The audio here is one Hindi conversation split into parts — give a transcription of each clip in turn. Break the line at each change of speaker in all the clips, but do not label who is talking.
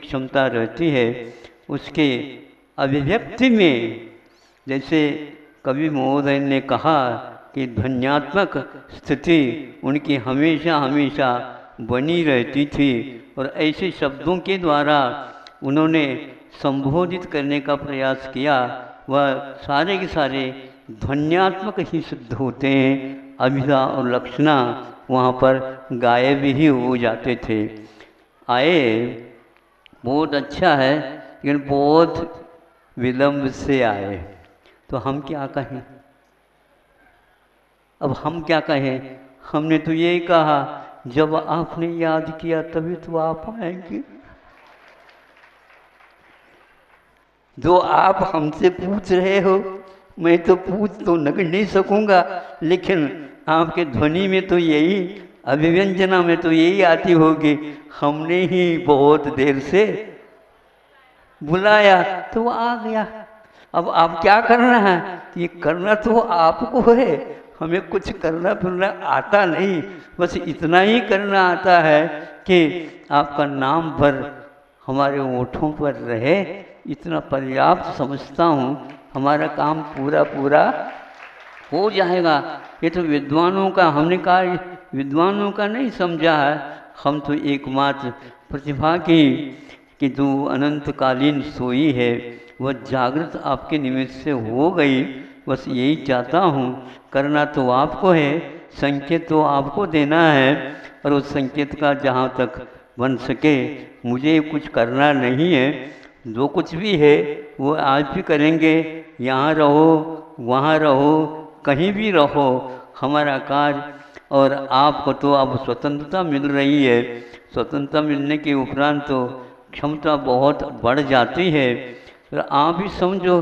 क्षमता रहती है उसके अभिव्यक्ति में, जैसे कवि महोदय ने कहा कि ध्वन्यात्मक स्थिति उनकी हमेशा हमेशा बनी रहती थी और ऐसे शब्दों के द्वारा उन्होंने संबोधित करने का प्रयास किया, वह सारे के सारे ध्वन्यात्मक ही सिद्ध होते हैं। अभिधा और लक्षणा वहाँ पर गायब ही हो जाते थे। आए बहुत अच्छा है, लेकिन बहुत विलंब से आए, तो हम क्या कहें? अब हम क्या कहें? हमने तो यही कहा जब आपने याद किया तभी तो आप आएंगे। जो आप हमसे पूछ रहे हो मैं तो पूछ तो नहीं सकूंगा, लेकिन आपके ध्वनि में तो यही, अभिव्यंजना में तो यही आती होगी, हमने ही बहुत देर से बुलाया तो वो आ गया। अब आप क्या करना है? ये करना तो आपको है, हमें कुछ करना फिरना आता नहीं, बस इतना ही करना आता है कि आपका नाम भर हमारे होठों पर रहे, इतना पर्याप्त समझता हूँ। हमारा काम पूरा पूरा हो जाएगा। ये तो विद्वानों का, हमने कहा विद्वानों का नहीं समझा है, हम तो एकमात्र प्रतिभा की कि जो अनंतकालीन सोई है वह जागृत आपके निमित्त से हो गई। बस यही चाहता हूँ, करना तो आपको है, संकेत तो आपको देना है, और उस संकेत का जहाँ तक बन सके मुझे कुछ करना नहीं है। जो कुछ भी है वो आज भी करेंगे, यहाँ रहो वहाँ रहो कहीं भी रहो, हमारा कार्य। और आपको तो अब स्वतंत्रता मिल रही है, स्वतंत्रता मिलने के उपरांत तो क्षमता बहुत बढ़ जाती है। तो आप भी समझो,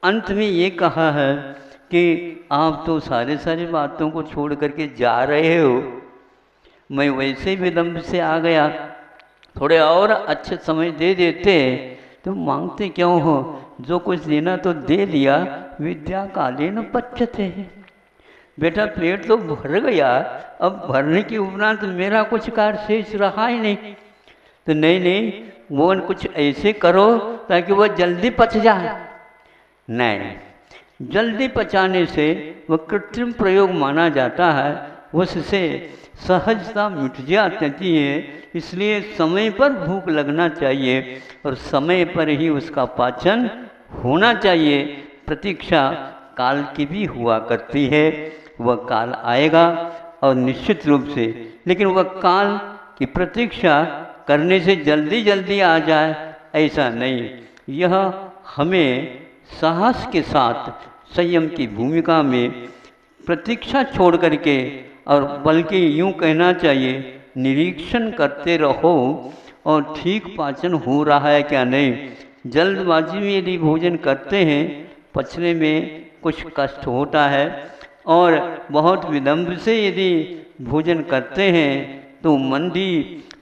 अंत में ये कहा है कि आप तो सारे बातों को छोड़ करके जा रहे हो, मैं वैसे विलंब से आ गया, थोड़े और अच्छे समय दे देते तो मांगते क्यों हो? जो कुछ देना तो दे दिया, विद्या कालेन पच्यते। बेटा पेट तो भर गया, अब भरने के उपरांत मेरा कुछ कार्य शेष रहा ही नहीं। तो नहीं वो कुछ ऐसे करो ताकि वह जल्दी पच जाए। नहीं, जल्दी पचाने से वह कृत्रिम प्रयोग माना जाता है, उससे सहजता मिट जाती है। इसलिए समय पर भूख लगना चाहिए और समय पर ही उसका पाचन होना चाहिए। प्रतीक्षा काल की भी हुआ करती है, वह काल आएगा और निश्चित रूप से, लेकिन वह काल की प्रतीक्षा करने से जल्दी जल्दी आ जाए ऐसा नहीं। यह हमें साहस के साथ संयम की भूमिका में प्रतीक्षा छोड़ करके, और बल्कि यूँ कहना चाहिए निरीक्षण करते रहो और ठीक पाचन हो रहा है क्या नहीं। जल्दबाजी में यदि भोजन करते हैं पचने में कुछ कष्ट होता है, और बहुत विलंब से यदि भोजन करते हैं तो मंदी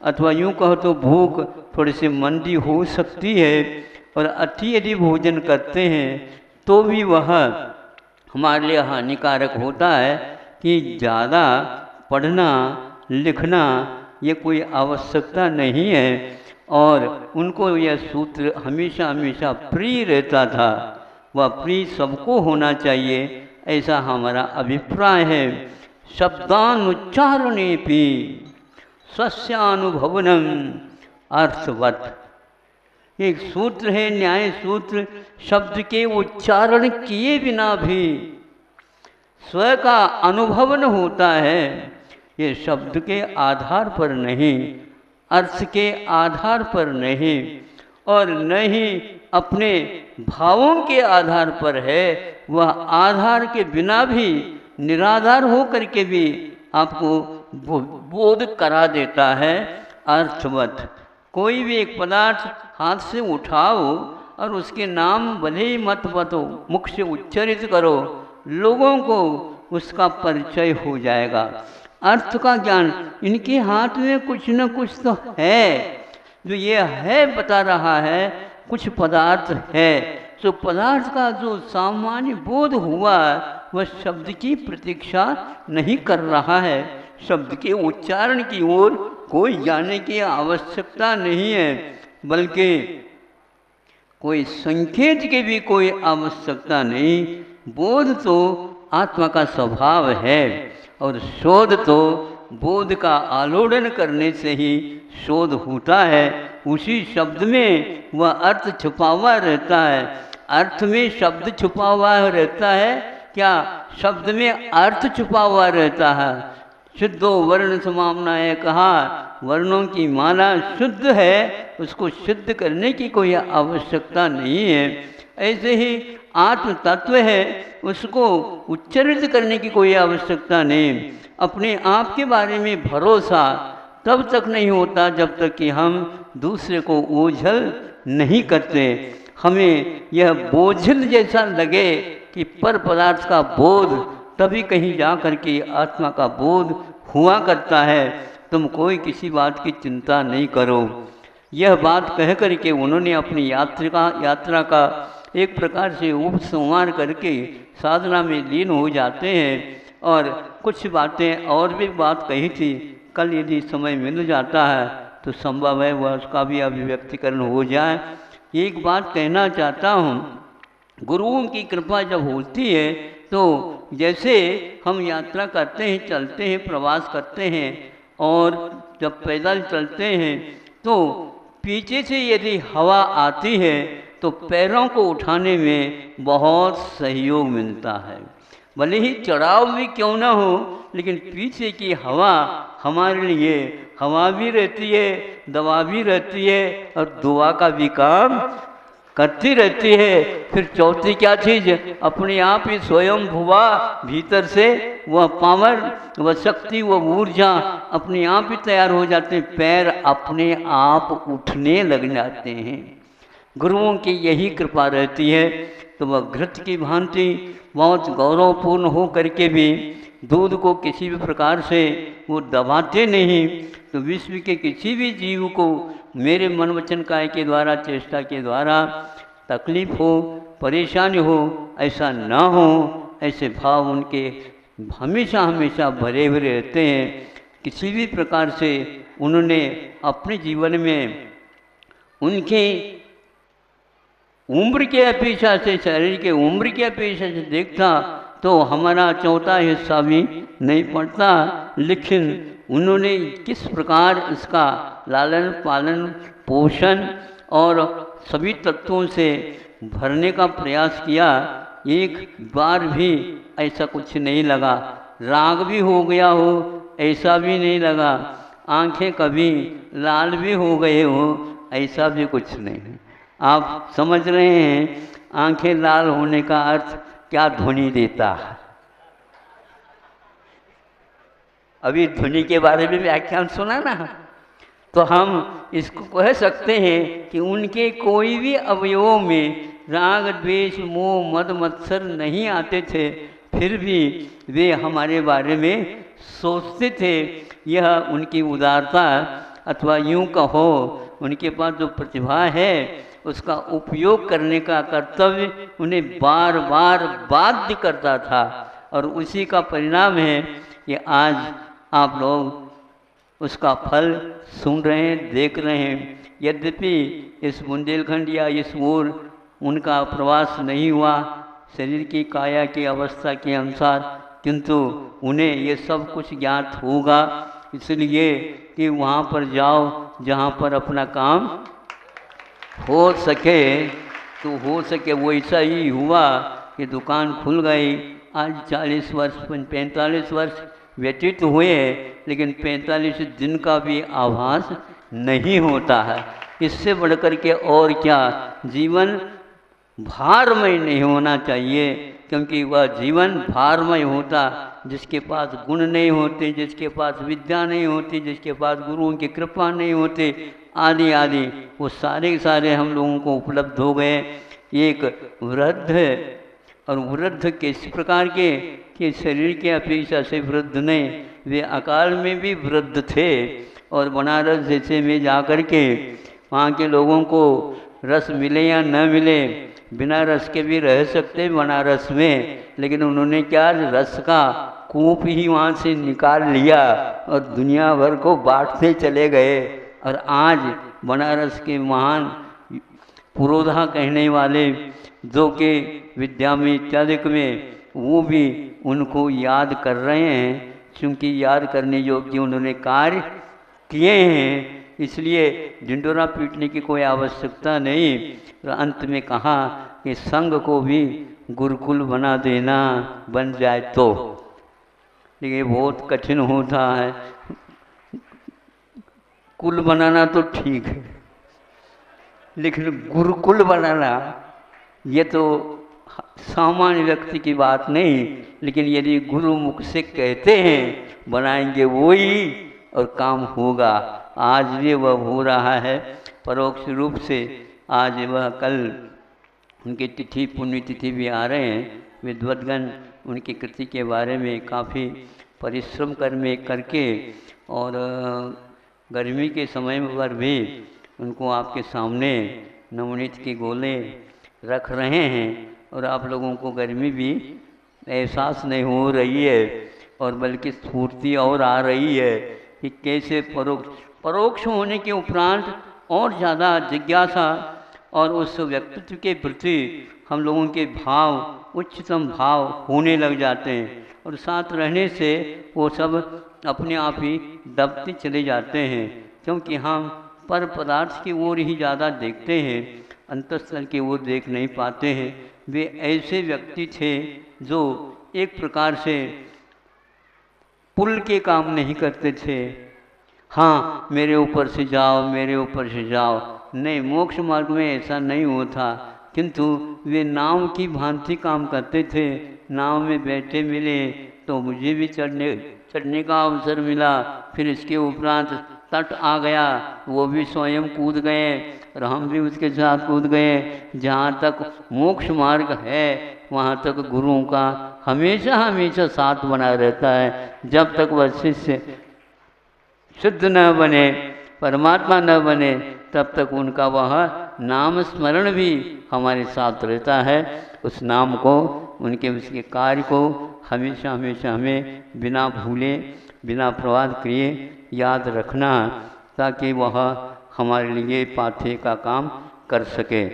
अथवा यूँ कहो तो भूख थोड़ी सी मंदी हो सकती है। और अति यदि भोजन करते हैं तो भी वह हमारे लिए हानिकारक होता है कि ज़्यादा पढ़ना लिखना ये कोई आवश्यकता नहीं है। और उनको यह सूत्र हमेशा हमेशा प्रिय रहता था, वह प्रिय सबको होना चाहिए, ऐसा हमारा अभिप्राय है। शब्दानुच्चारणे भी सस्यानुभवनम अर्थवत, एक सूत्र है न्याय सूत्र, शब्द के उच्चारण किए बिना भी स्व का अनुभवन होता है। ये शब्द के आधार पर नहीं, अर्थ के आधार पर नहीं, और न ही अपने भावों के आधार पर है, वह आधार के बिना भी निराधार हो करके भी आपको बोध करा देता है। अर्थवत, कोई भी एक पदार्थ हाथ से उठाओ और उसके नाम भले ही मत बतो, मुख से उच्चरित करो, लोगों को उसका परिचय हो जाएगा। अर्थ का ज्ञान, इनके हाथ में कुछ न कुछ तो है, जो ये है बता रहा है, कुछ पदार्थ है। तो पदार्थ का जो सामान्य बोध हुआ वह शब्द की प्रतीक्षा नहीं कर रहा है, शब्द के उच्चारण की ओर कोई जाने की आवश्यकता नहीं है। बल्कि कोई संकेत की भी कोई आवश्यकता नहीं। बोध तो आत्मा का स्वभाव है और शोध तो बोध का आलोड़न करने से ही शोध होता है। उसी शब्द में वह अर्थ छुपा हुआ रहता है। अर्थ में शब्द छुपा हुआ रहता है क्या? शब्द में अर्थ छुपा हुआ रहता है। शुद्धो वर्ण समामना है कहा, वर्णों की माला शुद्ध है, उसको शुद्ध करने की कोई आवश्यकता नहीं है। ऐसे ही आत्म तत्व है, उसको उच्चरित करने की कोई आवश्यकता नहीं। अपने आप के बारे में भरोसा तब तक नहीं होता जब तक कि हम दूसरे को ओझल नहीं करते। हमें यह बोझिल जैसा लगे कि पर पदार्थ का बोध तभी कहीं जा कर के आत्मा का बोध हुआ करता है। तुम कोई किसी बात की चिंता नहीं करो। यह बात कह कर के उन्होंने अपनी यात्रा का एक प्रकार से उपसंहार करके साधना में लीन हो जाते हैं। और कुछ बातें और भी बात कही थी, कल यदि समय मिल जाता है तो संभव है वह उसका भी अभिव्यक्तिकरण हो जाए। एक बात कहना चाहता हूँ, गुरुओं की कृपा जब होती है तो जैसे हम यात्रा करते हैं, चलते हैं, प्रवास करते हैं और जब पैदल चलते हैं तो पीछे से यदि हवा आती है तो पैरों को उठाने में बहुत सहयोग मिलता है। भले ही चढ़ाव भी क्यों ना हो, लेकिन पीछे की हवा हमारे लिए हवा भी रहती है, दवा भी रहती है और दुआ का भी काम करती रहती है। फिर चौथी क्या चीज़? अपने आप ही स्वयं भुवा भीतर से वह पावर, वह शक्ति, वह ऊर्जा अपने आप ही तैयार हो जाते हैं। पैर अपने आप उठने लग जाते हैं। गुरुओं की यही कृपा रहती है। तो वह घृत की भांति बहुत गौरवपूर्ण हो करके भी दूध को किसी भी प्रकार से वो दबाते नहीं। तो विश्व के किसी भी जीव को मेरे मन वचन काय के द्वारा, चेष्टा के द्वारा तकलीफ हो, परेशानी हो, ऐसा ना हो, ऐसे भाव उनके हमेशा हमेशा भरे हुए रहते हैं। किसी भी प्रकार से उन्होंने अपने जीवन में उनके उम्र के अपेक्षा से, शरीर के उम्र के अपेक्षा से देखता तो हमारा चौथा हिस्सा भी नहीं पड़ता। लेकिन उन्होंने किस प्रकार इसका लालन पालन पोषण और सभी तत्वों से भरने का प्रयास किया, एक बार भी ऐसा कुछ नहीं लगा। राग भी हो गया हो ऐसा भी नहीं लगा, आंखें कभी लाल भी हो गए हो ऐसा भी कुछ नहीं है। आप समझ रहे हैं आंखें लाल होने का अर्थ क्या ध्वनि देता है। अभी ध्वनि के बारे में व्याख्यान सुना ना, तो हम इसको कह सकते हैं कि उनके कोई भी अवयवों में राग द्वेष मोह मद मत्सर नहीं आते थे, फिर भी वे हमारे बारे में सोचते थे। यह उनकी उदारता, अथवा यूँ कहो उनके पास जो प्रतिभा है उसका उपयोग करने का कर्तव्य उन्हें बार बार बाध्य करता था। और उसी का परिणाम है कि आज आप लोग उसका फल सुन रहे हैं, देख रहे हैं। यद्यपि इस बुंदेलखंड या इस ओर उनका प्रवास नहीं हुआ शरीर की काया की अवस्था के अनुसार, किंतु उन्हें ये सब कुछ ज्ञात होगा, इसलिए कि वहाँ पर जाओ जहाँ पर अपना काम हो सके। तो हो सके वो ऐसा ही हुआ कि दुकान खुल गई। आज 40 वर्ष 45 वर्ष व्यतीत हुए, लेकिन 45 दिन का भी आभास नहीं होता है। इससे बढ़कर के और क्या, जीवन भारमय नहीं होना चाहिए, क्योंकि वह जीवन भारमय होता जिसके पास गुण नहीं होते, जिसके पास विद्या नहीं होती, जिसके पास गुरुओं की कृपा नहीं होती, आदि आदि, वो सारे के सारे हम लोगों को उपलब्ध हो गए। एक वृद्ध है, और वृद्ध किस प्रकार के कि शरीर के अपेक्षा से वृद्ध नहीं, वे अकाल में भी वृद्ध थे। और बनारस जैसे में जा कर के वहाँ के लोगों को रस मिले या न मिले, बिना रस के भी रह सकते बनारस में, लेकिन उन्होंने क्या, रस का कूप ही वहाँ से निकाल लिया और दुनिया भर को बांटते चले गए। और आज बनारस के महान पुरोधा कहने वाले जो कि विद्या में इत्यादि में, वो भी उनको याद कर रहे हैं, क्योंकि याद करने योग्य उन्होंने कार्य किए हैं। इसलिए ढिंढोरा पीटने की कोई आवश्यकता नहीं। तो अंत में कहा कि संघ को भी गुरुकुल बना देना, बन जाए तो। लेकिन बहुत कठिन होता है। कुल बनाना तो ठीक है, लेकिन गुरुकुल बनाना ये तो सामान्य व्यक्ति की बात नहीं। लेकिन यदि गुरु मुख से कहते हैं बनाएंगे वो ही, और काम होगा। आज भी वह हो रहा है परोक्ष रूप से। आज वह कल उनकी तिथि, पुण्यतिथि भी आ रहे हैं। विद्वद्गण उनकी कृति के बारे में काफ़ी परिश्रम करके और गर्मी के समय पर भी उनको आपके सामने नवनीत के गोले रख रहे हैं। और आप लोगों को गर्मी भी एहसास नहीं हो रही है, और बल्कि स्फूर्ति और आ रही है कि कैसे परोक्ष होने के उपरांत और ज़्यादा जिज्ञासा और उस व्यक्तित्व के प्रति हम लोगों के भाव, उच्चतम भाव होने लग जाते हैं। और साथ रहने से वो सब अपने आप ही दबते चले जाते हैं, क्योंकि हम पर पदार्थ की ओर ही ज़्यादा देखते हैं, अंतःस्थल की ओर देख नहीं पाते हैं। वे ऐसे व्यक्ति थे जो एक प्रकार से पुल के काम नहीं करते थे। हाँ, मेरे ऊपर से जाओ, मेरे ऊपर से जाओ, नहीं, मोक्ष मार्ग में ऐसा नहीं होता। किंतु वे नाव की भांति काम करते थे। नाव में बैठे मिले तो मुझे भी चढ़ने का अवसर मिला। फिर इसके उपरांत तट आ गया, वो भी स्वयं कूद गए और हम भी उसके साथ कूद गए। जहाँ तक मोक्ष मार्ग है वहाँ तक गुरुओं का हमेशा हमेशा साथ बना रहता है। जब तक वह शिष्य शुद्ध न बने, परमात्मा न बने, तब तक उनका वह नाम स्मरण भी हमारे साथ रहता है। उस नाम को, उनके उसके कार्य को हमेशा हमेशा हमें बिना भूले, बिना प्रवाद किए याद रखना, ताकि वह हमारे लिए पाथे का काम कर सके।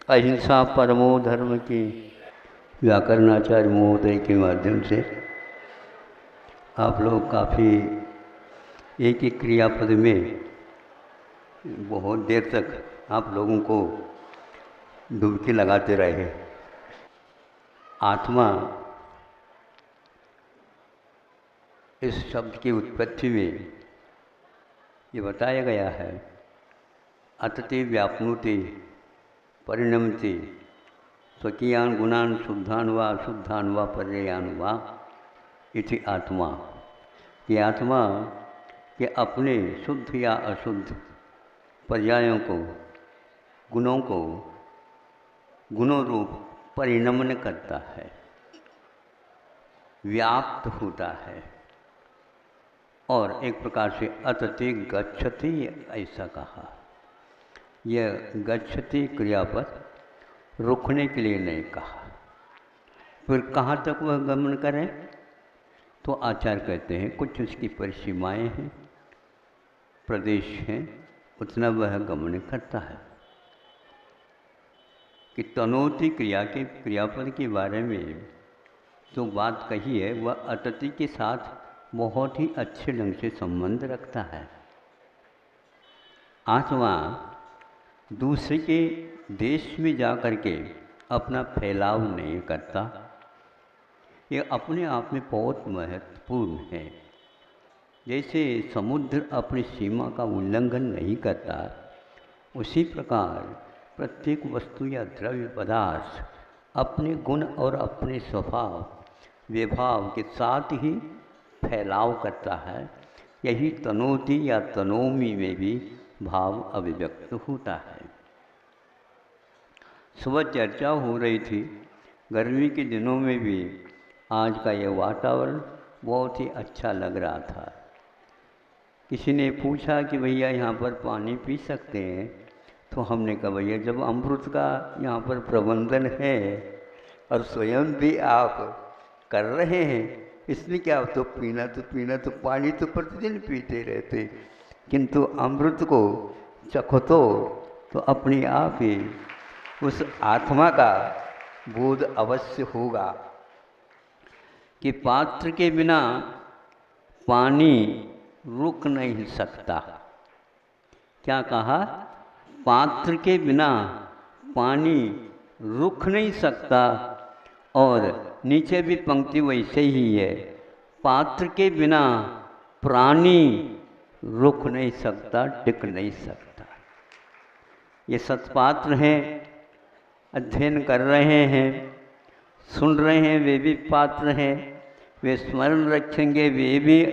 अहिंसा परमो धर्म की व्याकरणाचार्य महोदय के माध्यम से आप लोग काफ़ी एक एक क्रियापद में बहुत देर तक आप लोगों को डुबकी लगाते रहे। आत्मा इस शब्द की उत्पत्ति में ये बताया गया है, अतति व्याप्नोति परिणमति स्वकीयान गुणान शुद्धान व अशुद्धान व पर्यायान वा इति आत्मा। ये आत्मा के अपने शुद्ध या अशुद्ध पर्यायों को, गुणों को गुणों रूप परिणमन करता है, व्याप्त होता है। और एक प्रकार से अतति गच्छति ऐसा कहा। यह गच्छति क्रियापद रुकने के लिए नहीं कहा। फिर कहाँ तक वह गमन करें, तो आचार्य कहते हैं कुछ उसकी परिसीमाएँ हैं, प्रदेश हैं, उतना वह गमन करता है। कि तनोति क्रिया के क्रियापद के बारे में जो बात कही है वह अतति के साथ बहुत ही अच्छे ढंग से संबंध रखता है। आत्मा दूसरे के देश में जा कर के अपना फैलाव नहीं करता। ये अपने आप में बहुत महत्वपूर्ण है। जैसे समुद्र अपनी सीमा का उल्लंघन नहीं करता, उसी प्रकार प्रत्येक वस्तु या द्रव्य पदार्थ अपने गुण और अपने स्वभाव विभाव के साथ ही फैलाव करता है। यही तनोति या तनोमि में भी भाव अभिव्यक्त होता है। सुबह चर्चा हो रही थी, गर्मी के दिनों में भी आज का यह वातावरण बहुत ही अच्छा लग रहा था। किसी ने पूछा कि भैया यहाँ पर पानी पी सकते हैं, तो हमने कहा भैया जब अमृत का यहाँ पर प्रबंधन है और स्वयं भी आप कर रहे हैं, इसमें क्या, तो पीना तो पानी तो प्रतिदिन पीते रहते, किंतु अमृत को चखो तो अपने आप ही उस आत्मा का बोध अवश्य होगा कि पात्र के बिना पानी रुक नहीं सकता। क्या कहा? पात्र के बिना पानी रुक नहीं सकता। और नीचे भी पंक्ति वैसे ही है, पात्र के बिना प्राणी रुक नहीं सकता, टिक नहीं सकता। ये सत्पात्र हैं, अध्ययन कर रहे हैं, सुन रहे हैं, वे भी पात्र हैं, वे स्मरण रखेंगे, वे भी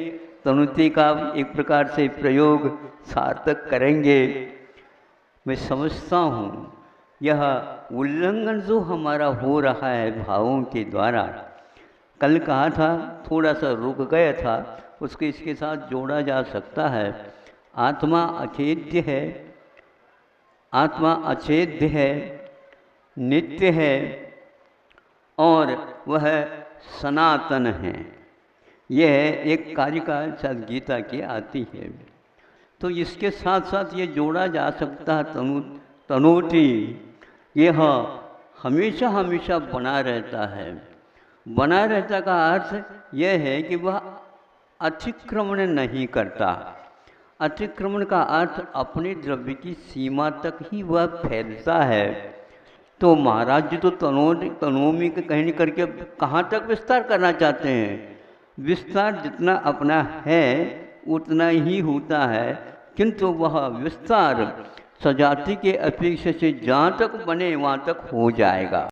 तनुति का एक प्रकार से प्रयोग सार्थक करेंगे। मैं समझता हूँ यह उल्लंघन जो हमारा हो रहा है भावों के द्वारा, कल कहा था थोड़ा सा रुक गया था, उसको इसके साथ जोड़ा जा सकता है। आत्मा अखेद्य है, आत्मा अछेद्य है, नित्य है और वह सनातन है। यह एक कारिका शायद गीता की आती है। तो इसके साथ साथ ये जोड़ा जा सकता है तनोति, यह हमेशा हमेशा बना रहता है। बना रहता का अर्थ यह है कि वह अतिक्रमण नहीं करता। अतिक्रमण का अर्थ अपने द्रव्य की सीमा तक ही वह फैलता है। तो महाराज जी तो तनोमी के कहने करके कहाँ तक विस्तार करना चाहते हैं? विस्तार जितना अपना है उतना ही होता है, किंतु वह विस्तार सजाति के अपेक्षा से जहाँ तक बने वहाँ तक हो जाएगा।